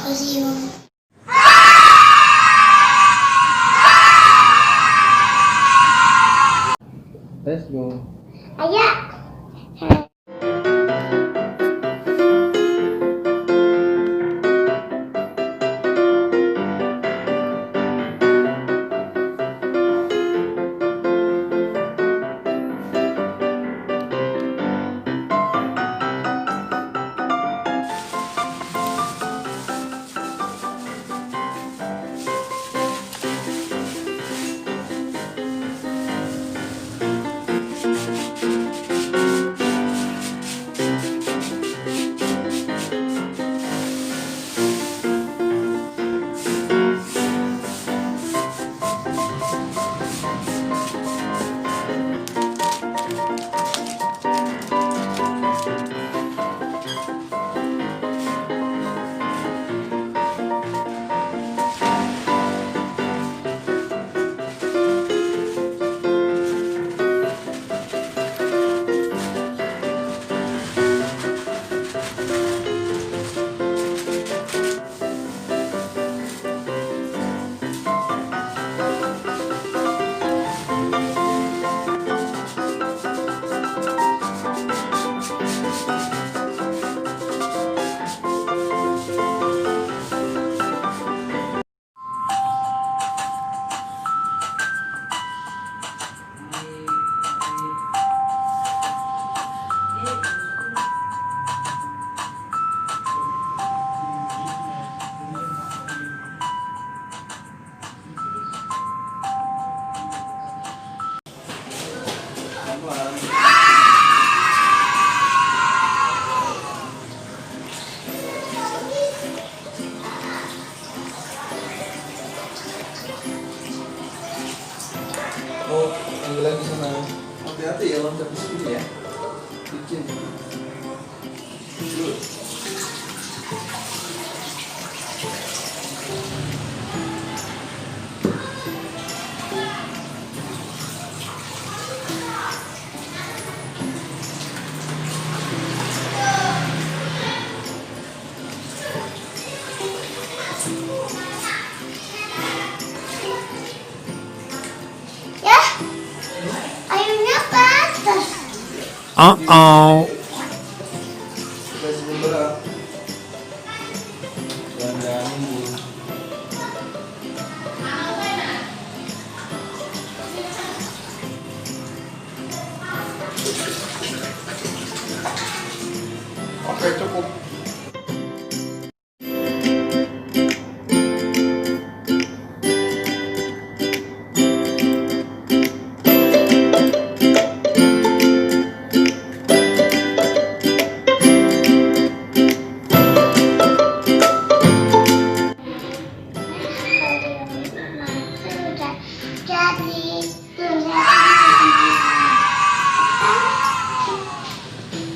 Museum. Let's go. Ayo. Oh, ambil lagi sana. Hati-hati ya, loncat di sini ya. Bikin. Dulu. Ya. Ayunya ke atas. Uh-oh. Kita sebentar. Jangan nunggu. Oke, cukup.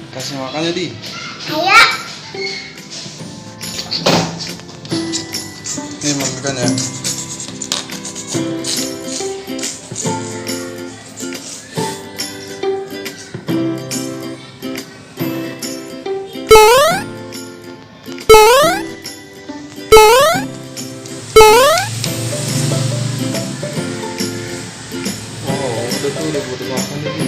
Kasih makannya di. Ayo. Ini makan ya. Oh, udah tuh udah butuh makan tadi.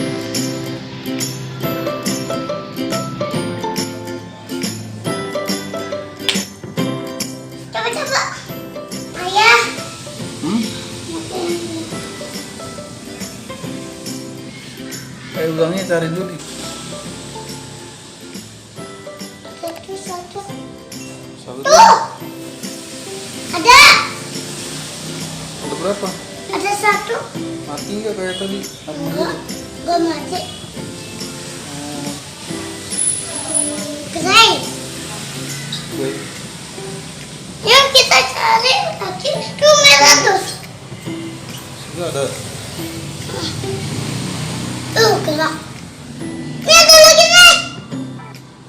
Coba. Ayah. Ayo ulangnya cari dulu. Satu. Satu Tuh. tuh. Ada. Ada berapa? Ada satu. Mati nggak kayak tadi? Enggak. Gak mati. Keren. Baik. Yuk kita cari lagi. Tuh merah tuh. Sudah ada. Tuh gerak. Ini ada lagi nih.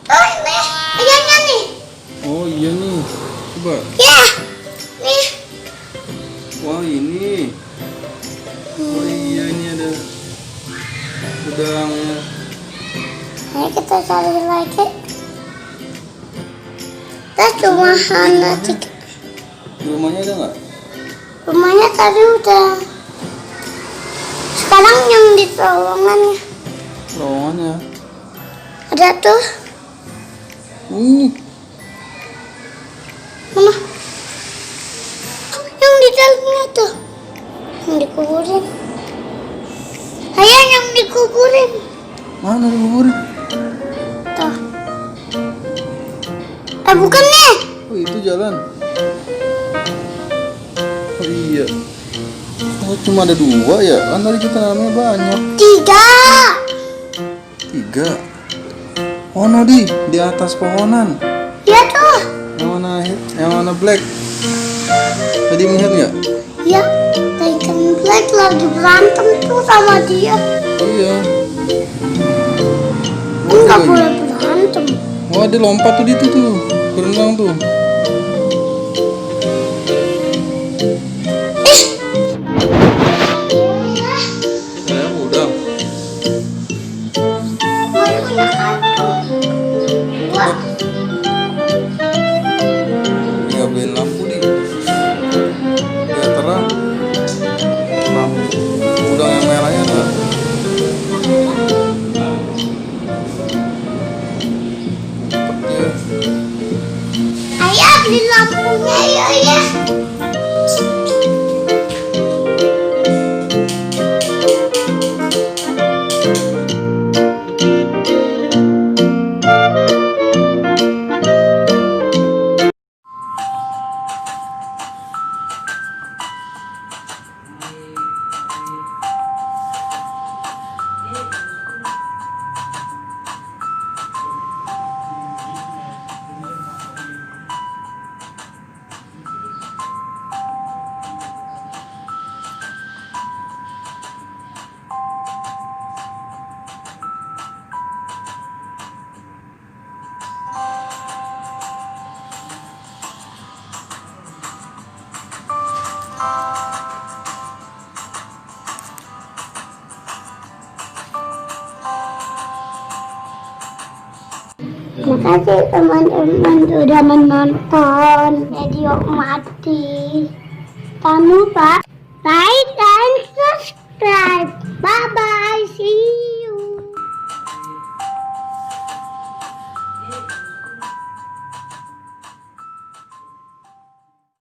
Tuh ini. Ayahnya nih. Oh iya nih. Coba. Ya. Nih. Wah ini. Oh iya ini ada udangnya. Ayo kita cari lagi. Kita cuma hanya Di rumahnya ada nggak? rumahnya tadi udah. Sekarang yang di terowongannya Terowongannya. ada tuh. Ini. Mana? Yang di dalamnya tuh. Yang dikuburin. Ayah yang dikuburin. Mana dikuburin? Tuh. Bukan nih. Oh itu jalan. Oh iya. Oh cuma ada 2 ya? Kan tadi kita namanya banyak. 3. Oh no di atas pohonan. Ya tuh. Yang warna black. Tadi melihat nggak? Ya, Titan Black lagi berantem tuh sama dia. Iya. Enggak boleh berantem. Wah dia lompat tuh di itu tuh, berenang tuh. Ya udah. Nggak beliin lampu nih. Biar terang. Lampu udang yang merahnya ada. Iya. Ayah beli lampunya ya. Makasih teman-teman sudah menonton video Mati. Jangan lupa like dan subscribe. Bye bye. See you.